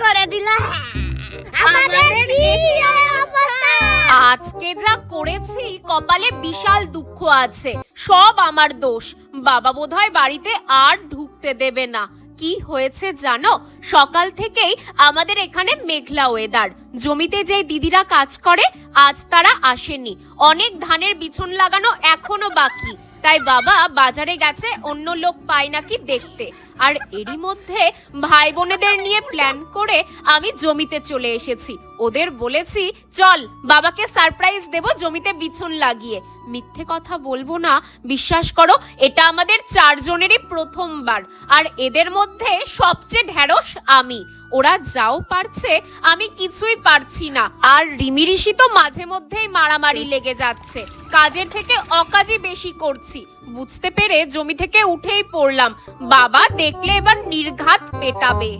করে দিল। আমাদের কি অবস্থা? আজকে যা করেছি কপালে বিশাল দুঃখ আছে, সব আমার দোষ। বাবা বোধহয় বাড়িতে আর ঢুকতে দেবে না। কি হয়েছে জানো, সকাল থেকেই আমাদের এখানে মেঘলা ওয়েদার। জমিতে যে দিদিরা কাজ করে আজ তারা আসেনি, অনেক ধানের বিছন লাগানো এখনো বাকি। তাই বাবা বাজারে গেছে অন্য লোক পায় নাকি দেখতে। আর এরই মধ্যে ভাই বোনেদের নিয়ে প্ল্যান করে আমি জমিতে চলে এসেছি। ওদের বলেছি চল বাবাকে সারপ্রাইজ দেব জমিতে বিছন লাগিয়ে। মিথ্যে কথা বলবো না, বিশ্বাস করো এটা আমাদের চারজনেরই প্রথমবার। আর এদের মধ্যে সবচেয়ে ঢ্যাঁড়স আমি। ওরা যাও পারছে, আমি কিছুই পারছি না। আর রিমি ঋষি তো মাঝে মধ্যেই মারামারি লেগে যাচ্ছে, কাজের থেকে অকাজই বেশি করছি। বুঝতে পেরে জমি থেকে উঠেই পড়লাম, বাবা দেখলে এবার নির্ঘাত পেটাবে।